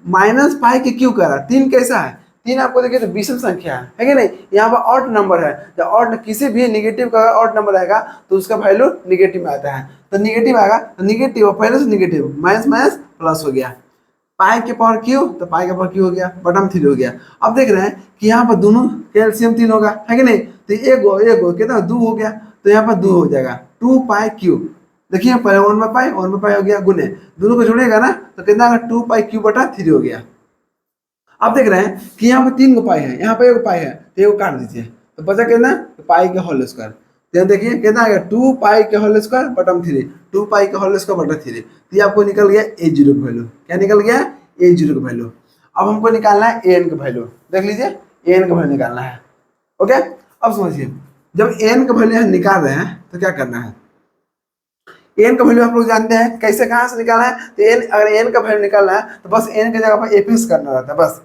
माइनस पाई के क्यूब कर रहा है, 3 कैसा है, 3 आपको देखिए तो विषम संख्या है कि नहीं, यहाँ पर ऑड नंबर है, जब ऑड किसी भी निगेटिव का ऑड नंबर रहेगा तो उसका वैल्यू निगेटिव में आता है, तो निगेटिव आएगा, तो निगेटिव पहले से निगेटिव, माइनस माइनस प्लस हो गया, पाई के पावर क्यू, तो पाई का पावर क्यू हो गया, बटम 3 हो गया। अब देख रहे हैं कि यहाँ पर दोनों कैल्शियम 3 होगा, है कि नहीं, तो एक गो कितना 2 हो गया, तो यहाँ पर 2 हो जाएगा, 2 पाई क्यूब, देखिए पहले 1/पाई हो गया, गुने दोनों को जोड़ेगा ना तो कितना 2 पाई क्यूब बटा 3 हो गया। अब देख रहे हैं कि यहाँ पर 3 गो पाई है, यहाँ पर 1 पाई है, तो एक काट दीजिए, तो बचा कितना, तो पाई के होल स्क्वायर, तो देखिए कितना आ गया, 2 पाई के होल स्क्वायर बटम 3, 2 पाई के होल स्क्वायर बटा 3, तो ये आपको निकल गया ए जीरो का वैल्यू, क्या निकल गया, ए जीरो का वैल्यू। अब हमको निकालना है ए एन का वैल्यू, देख लीजिए ए एन का वैल्यू निकालना है, ओके। अब समझिए, जब एन का वैल्यू निकाल रहे हैं तो क्या करना है, एन का वैल्यू आप लोग जानते हैं, कैसे कहाँ से निकालना है, तो एन अगर एन का वैल्यू निकालना है तो बस एन की जगह पर एफ एक्स करना रहता है, बस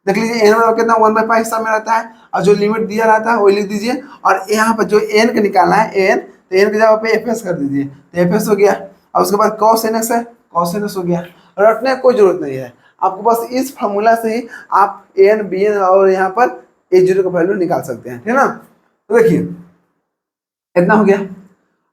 देख लीजिए एन बराबर कितना 1/पाई हिस्सा में रहता है, और जो लिमिट दिया रहता है वही लिख दीजिए, और यहाँ पर जो एन का निकालना है एन, तो एन की जगह पे एफ एक्स कर दीजिए, तो एफ एक्स हो गया। और उसके बाद कॉस एन एक्स है, कॉस एन एक्स हो गया, रटने की कोई जरूरत नहीं है, आपको बस इस फॉर्मूला से ही आप एन बी एन और यहाँ पर ए जीरो का वैल्यू निकाल सकते हैं, ठीक है ना। तो देखिए इतना हो गया।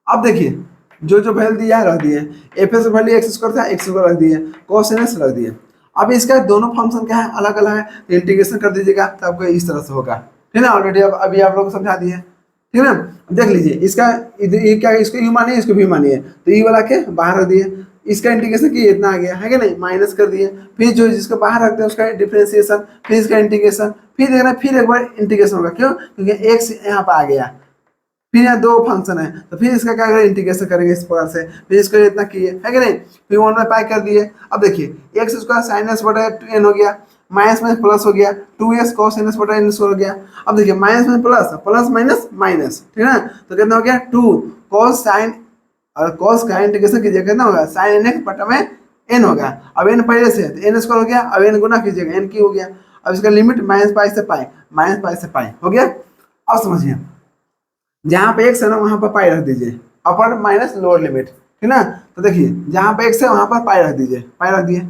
अब देखिए जो वैल्यू दिया है रख दिए, F x value x square था, एक्स स्क्वायर रख दिए, कॉस एन एक्स रख दिए। अब इसका दोनों फंक्शन क्या है, अलग अलग है, तो इंटीग्रेशन कर दीजिएगा तो आपको इस तरह से होगा, ठीक है ना। ऑलरेडी अभी आप लोग को समझा दिए, ठीक है ना। देख लीजिए इसका ये क्या, इसको यू मानिए, इसको भी मानिए, तो ये वाला के बाहर रख दिए, इसका इंटीग्रेशन किए इतना आ गया, है कि नहीं, माइनस कर दिए, फिर जो जिसको बाहर रखते हैं उसका डिफरेंशिएशन, फिर इसका इंटीग्रेशन, फिर देखना फिर एक बार इंटीग्रेशन होगा, क्यों, क्योंकि एक्स यहाँ पर आ गया, फिर यहाँ 2 फंक्शन है, तो फिर इसका क्या करें, इंटीग्रेशन करेंगे इस प्रकार से, फिर इसको इतना किए, है कि नहीं, फिर 1/पाई कर दिए। अब देखिए एक्स स्क्वायर साइन एक्स बटा एन हो गया, माइनस माइनस प्लस हो गया, 2x cos एन एक्स बटा एन स्क्वायर हो गया। अब देखिए minus minus plus, plus minus minus, ठीक है ना, तो कितना हो गया 2 कॉस साइन और कॉस का इंटीग्रेशन कीजिएगा, कितना होगा साइन एन एक्स बटा में एन होगा। अब एन पहले से है तो एन स्क्वायर हो गया, अब एन गुना कीजिएगा एन की हो गया। अब इसका लिमिट माइनस पाई से पाई, माइनस पाई से पाई हो गया। अब समझिए जहाँ पे एक्स है ना वहाँ पर पाई रख दीजिए, अपर माइनस लोअर लिमिट, ठीक ना। तो देखिए जहाँ पे एक्स है वहाँ पर पाई रख दीजिए, पाई रख दिए।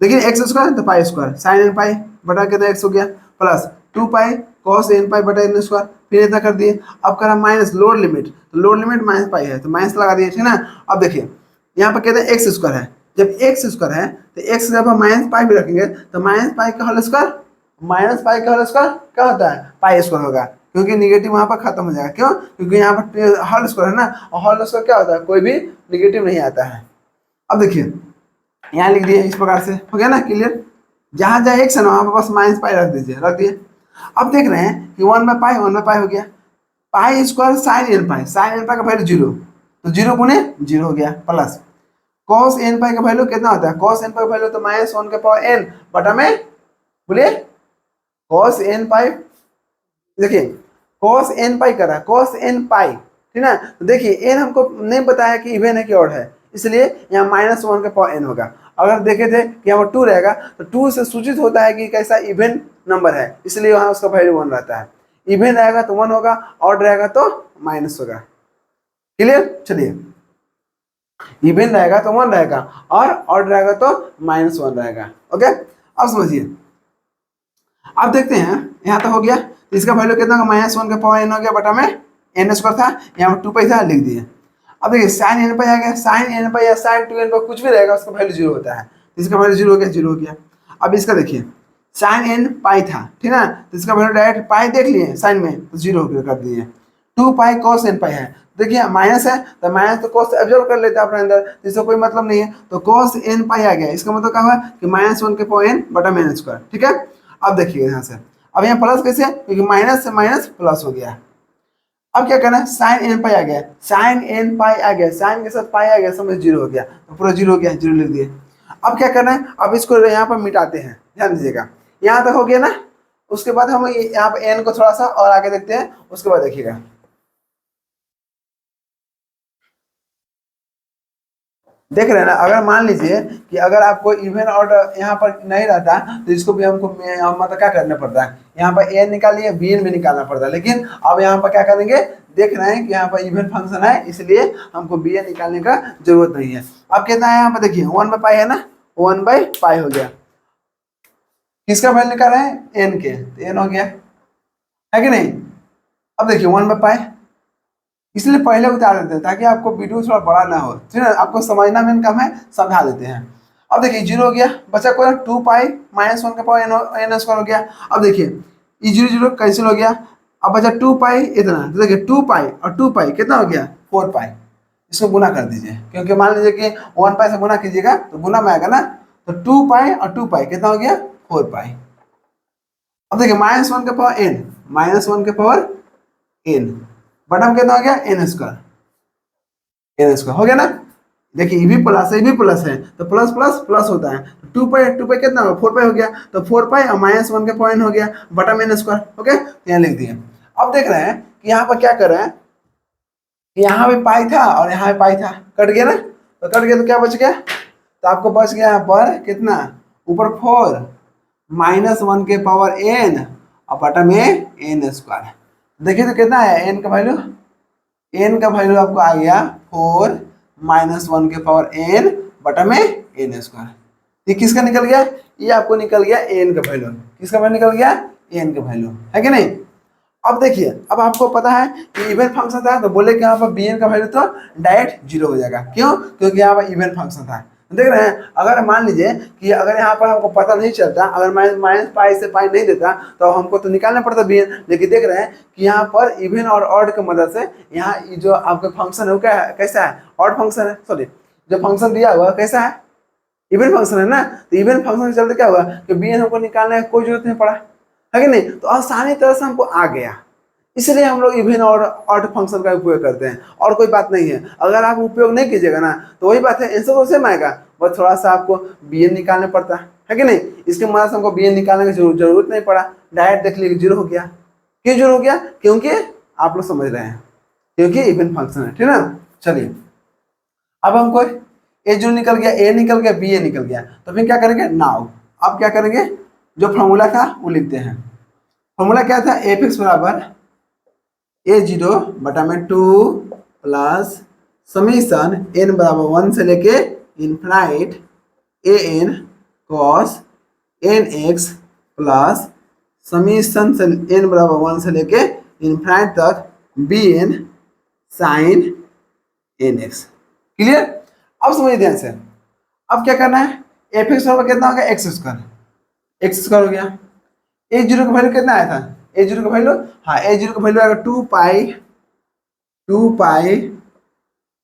देखिए एक्स स्क्वायर तो पाई स्क्वायर साइन एन पाई बटा कितना एक्स हो गया प्लस 2 पाई कॉस एन पाई बटा एन स्क्वायर, फिर इतना कर दिए। अब करा माइनस लोअर लिमिट, तो लोअर लिमिट माइनस पाई है तो माइनस लगा दिए, ठीक ना। अब देखिए यहाँ पर कहते हैं एक्स स्क्वायर है, जब एक्स स्क्वायर है तो एक्स जब हम माइनस पाई भी रखेंगे तो माइनस पाई का होल स्क्वायर, माइनस पाई का होल स्क्वायर क्या होता है पाई स्क्वायर होगा, क्योंकि निगेटिव वहाँ पर खत्म हो जाएगा। क्यों? क्योंकि यहाँ पर होल स्क्वायर है ना, और होल स्क्वायर क्या होता है कोई भी निगेटिव नहीं आता है। अब देखिए यहाँ लिख दिए इस प्रकार से, हो गया ना क्लियर। जहाँ जहाँ एक्स है ना वहाँ पर बस माइनस पाई रख दीजिए, रख दिए। अब देख रहे हैं कि 1/पाई हो गया, पाई स्क्वायर साइन एन पाई, साइन एन पाई का वैल्यू 0 तो 0 गुने 0 हो गया प्लस कॉस एन पाई का वैल्यू कितना होता है, कॉस एन पाई का वैल्यू तो -1 के पावर n बटा में, बोलिए कॉस एन पाई, देखिए कॉस एन पाई कर रहा है कॉस एन पाई, ठीक ना। तो देखिए एन हमको नहीं बताया कि इवन है कि ऑड है, इसलिए यहाँ -1 के पावर n होगा। अगर देखे थे कि यहाँ पर 2 रहेगा तो 2 से सूचित होता है कि कैसा इवन नंबर है, इसलिए वहाँ उसका वैल्यू 1 रहता है। इवन रहेगा तो 1 होगा, ऑड रहेगा तो माइनस होगा। क्लियर? चलिए इवन रहेगा तो 1 रहेगा और ऑड रहेगा तो -1 रहेगा। ओके अब समझिए, अब देखते हैं यहाँ तो हो गया, इसका वैल्यू कितना होगा -1 के पावर n हो गया बटा में n स्क्वायर था, यहाँ पर 2 पाई था लिख दिए। अब देखिए साइन एन पाई आ गया, साइन एन पाई या साइन 2n पाई कुछ भी रहेगा उसका वैल्यू 0 होता है, इसका वैल्यू 0 हो गया, 0 हो गया। अब इसका देखिए साइन एन पाई था, ठीक ना, तो इसका वैल्यू डायरेक्ट पाई देख लिए साइन में तो 0 कर दिए। 2 पाई कॉस एन पाई है, देखिए माइनस है तो माइनस तो कॉस एब्जॉर्ब कर लेता है अपने अंदर, तो इसका कोई मतलब नहीं है, तो कॉस एन पाई आ गया, इसका मतलब क्या हुआ कि -1 के पावर n बटा में n स्क्वायर, ठीक है। अब देखिए यहाँ से, अब यहाँ प्लस कैसे, क्योंकि माइनस से माइनस प्लस हो गया। अब क्या करना है साइन एन पाई आ गया, साइन एन पाई आ गया, साइन के साथ पाई आ गया, समझ 0 हो गया, तो पूरा 0 हो गया, 0 लिख दिए। अब क्या करना है, अब इसको यहाँ पर मिटाते हैं, ध्यान दीजिएगा यहाँ तक हो गया ना। उसके बाद हम यहाँ पे एन को थोड़ा सा और आगे देखते हैं, उसके बाद देखिएगा देख रहे हैं ना। अगर मान लीजिए कि अगर आपको इवन ऑड यहाँ पर नहीं रहता तो इसको भी हमको मतलब क्या करना पड़ता है, यहाँ पर एन निकालिए बी एन भी निकालना पड़ता है, लेकिन अब यहाँ पर क्या करेंगे, देख रहे हैं कि यहाँ पर इवन फंक्शन है इसलिए हमको बी एन निकालने का जरूरत नहीं है। अब कितना है यहाँ पर देखिए 1/पाई है ना, 1/पाई हो गया, किसका वैल्यू निकाल रहे हैं एन के, तो एन हो गया है कि नहीं। अब देखिए 1/पाई, इसलिए पहले उतार देते हैं ताकि आपको वीडियो थोड़ा बड़ा ना हो, ठीक है, आपको समझना में कम है, समझा देते हैं। अब देखिए 0 हो गया, बचा कोई 2 पाई -1 के पावर n स्क्वायर हो गया। अब देखिए ये 0 0 कैंसिल हो गया, अब बचा 2 पाई इतना, तो देखिए 2 पाई और 2 पाई कितना हो गया 4 पाई, इसको गुना कर दीजिए, क्योंकि मान लीजिए कि 1 पाई से गुना कीजिएगा तो गुना में आएगा ना, तो 2 पाई और 2 पाई कितना हो गया 4 पाई। अब देखिए -1 के पावर n, -1 के पावर n बटन कितना हो गया n स्क्वायर हो गया ना। देखिए ये भी प्लस है तो प्लस प्लस प्लस होता है, 2 पाई कितना होगा 4 पाई हो गया, तो 4 पाई और -1 के पॉइंट हो गया बटा में n स्क्वायर, ओके यहाँ लिख दिए। अब देख रहे हैं कि यहाँ पर क्या कर रहे हैं, यहाँ भी पाई था और यहाँ भी पाई था, कट गया ना, तो कट गया तो क्या बच गया, तो आपको बच गया यहाँ पर कितना, ऊपर 4 -1 के पावर n और बटा में n स्क्वायर। देखिए तो कितना है n का वैल्यू, n का वैल्यू आपको आ गया 4 -1 के पावर n बटा में n स्क्वायर। ये किसका निकल गया, ये आपको निकल गया n का वैल्यू, किसका वैल्यू निकल गया n का वैल्यू, है कि नहीं। अब देखिए अब आपको पता है कि इवन फंक्शन था तो बोले कि यहाँ पर bn का वैल्यू तो डायरेक्ट 0 हो जाएगा, क्यों, क्योंकि यहाँ पर इवन फंक्शन था। देख रहे हैं, अगर मान लीजिए कि अगर यहाँ पर हमको पता नहीं चलता, अगर माइनस पाई से पाई नहीं देता तो हमको तो निकालना पड़ता bn, लेकिन देख रहे हैं कि यहाँ पर इवन और ऑड की मदद से यहाँ जो आपका फंक्शन है वो क्या है, कैसा है, ऑड फंक्शन है, सॉरी जो फंक्शन दिया हुआ कैसा है, इवन फंक्शन है ना। तो इवन फंक्शन के चलते क्या हुआ कि bn हमको निकालने की कोई जरूरत नहीं पड़ा, है कि नहीं, तो आसानी तरह से हमको आ गया, इसलिए हम लोग इवन और ऑड फंक्शन का उपयोग करते हैं, और कोई बात नहीं है। अगर आप उपयोग नहीं कीजिएगा ना तो वही बात है, आंसर तो सेम आएगा, बस थोड़ा सा आपको bn निकालना पड़ता है कि नहीं। इसके मदद से हमको bn निकालने की जरूरत नहीं पड़ा, डायरेक्ट देख लीजिए 0 हो गया। क्यों 0 हो गया, क्योंकि आप लोग समझ रहे हैं, क्योंकि इवन फंक्शन है, ठीक है ना। चलिए अब हमको ए जो निकल गया, ए निकल गया, बी ए निकल गया, तो फिर क्या करेंगे नाउ, अब क्या करेंगे, जो फॉर्मूला था वो लिखते हैं। फॉर्मूला क्या था, एफ एक्स बराबर ए जीरो बटा में 2 प्लस समीशन एन बराबर 1 से लेके infinite a n cos n x plus summation से एन बराबर 1 से लेके इनफाइनाइट तक b n sine n x. Clear. अब समझिए ध्यान से, अब क्या करना है, एफ एक्स बराबर कितना हो गया, एक्स स्क्वायर, एक्स स्क्वायर हो गया। ए जीरो का वैल्यू कितना आया था, ए जीरो का वैल्यू, हाँ ए जीरो का वैल्यू आएगा 2 पाई, 2 पाई,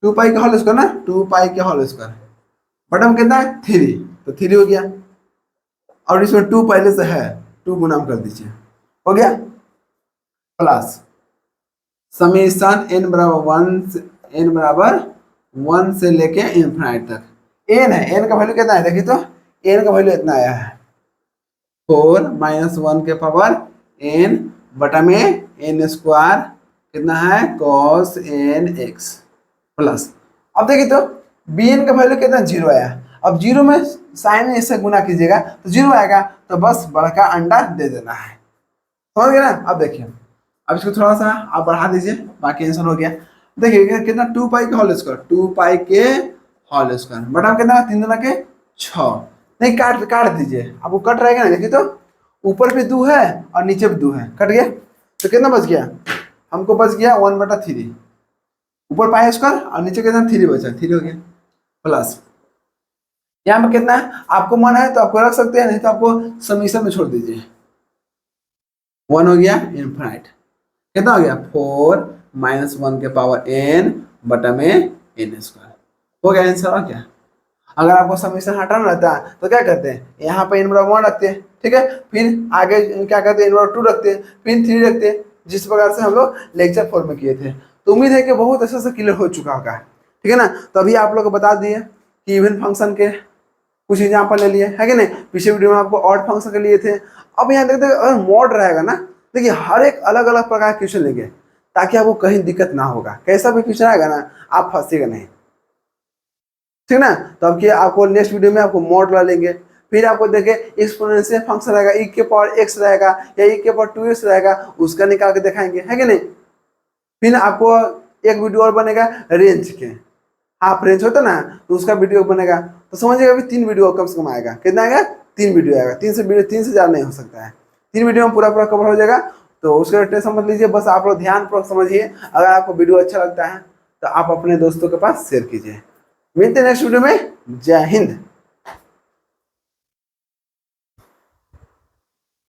2 पाई का होल स्क्वायर ना, 2 पाई के होल स्क्वायर, बटा में कितना है 3, तो 3 हो गया। और इसमें 2 पहले से है, 2 गुना कर दीजिए, हो गया, प्लस समीशन एन बराबर 1, एन बराबर 1 से लेके इनफाइनाइट तक, एन है, एन का वैल्यू कितना है देखिए तो, एन का वैल्यू इतना आया है 4 माइनस 1 के पावर एन बटा में एन स्क्वायर कितना है cos एन एक्स प्लस, अब देखिए तो बी एन का वैल्यू कितना 0 आया, अब 0 में साइन इससे गुना कीजिएगा तो 0 आएगा, तो बस बड़का अंडा दे देना है, समझ गए ना। अब देखिए, अब इसको थोड़ा सा आप बढ़ा दीजिए, बाकी आंसर हो गया। देखिए कितना 2 पाई के होल स्क्वायर, 2 पाई के होल स्क्वायर बटा में कितना 3 दूना के 6, नहीं काट काट दीजिए, आपको कट रहेगा ना, देखिए तो ऊपर भी 2 है और नीचे भी 2 है, कट गया, तो कितना बच गया, हमको बच गया 1/3, ऊपर पाई स्क्वायर और नीचे कितना 3 बचा, 3 हो गया, प्लस यहाँ पर कितना है, आपको मन है तो आपको रख सकते हैं, नहीं तो आपको समीशन में छोड़ दीजिए, 1 हो गया इनफाइनाइट, कितना हो गया 4 माइनस 1 के पावर एन बटा में एन स्क्वायर, हो गया आंसर। और क्या, अगर आपको समीशन हटाना रहता है तो क्या करते हैं, यहाँ पे एन बराबर 1 रखते हैं, ठीक है, फिर आगे क्या करते हैं, एन बराबर 2 रखते हैं, फिर 3 रखते हैं, जिस प्रकार से हम लोग लेक्चर 4 में किए थे। तो उम्मीद है कि बहुत अच्छे से क्लियर हो चुका होगा, ठीक है ना। तो अभी आप लोग को बता दिए कि इवन फंक्शन के कुछ एग्जाम्पल ले लिए है कि नहीं, पिछले वीडियो में आपको ऑड फंक्शन के लिए थे। अब यहाँ देखते हैं अगर मॉड रहेगा ना, देखिए हर एक अलग अलग प्रकार के क्वेश्चन लेंगे, ताकि आपको कहीं दिक्कत ना होगा, कैसा भी क्वेश्चन आएगा ना आप फंसेगा नहीं, ठीक ना। तो अब क्या, आपको नेक्स्ट वीडियो में आपको मॉड ला लेंगे, फिर आपको देखे एक्सपोनेंशियल फंक्शन रहेगा, e के पावर x रहेगा या e के पावर 2x रहेगा, उसका निकाल के दिखाएंगे, है कि नहीं। फिर आपको एक वीडियो और बनेगा रेंज के, हाफ रेंज होता ना, तो उसका वीडियो बनेगा, तो समझिएगा अभी 3 वीडियो कम से कम आएगा, कितना आएगा 3 वीडियो आएगा, 3 से ज़्यादा नहीं हो सकता है, 3 वीडियो में पूरा कवर हो जाएगा। तो उसका टेंशन मत लीजिए, बस आप लोग ध्यानपूर्वक समझिए। अगर आपको वीडियो अच्छा लगता है तो आप अपने दोस्तों के पास शेयर कीजिए। मिलते हैं नेक्स्ट वीडियो में, जय हिंद।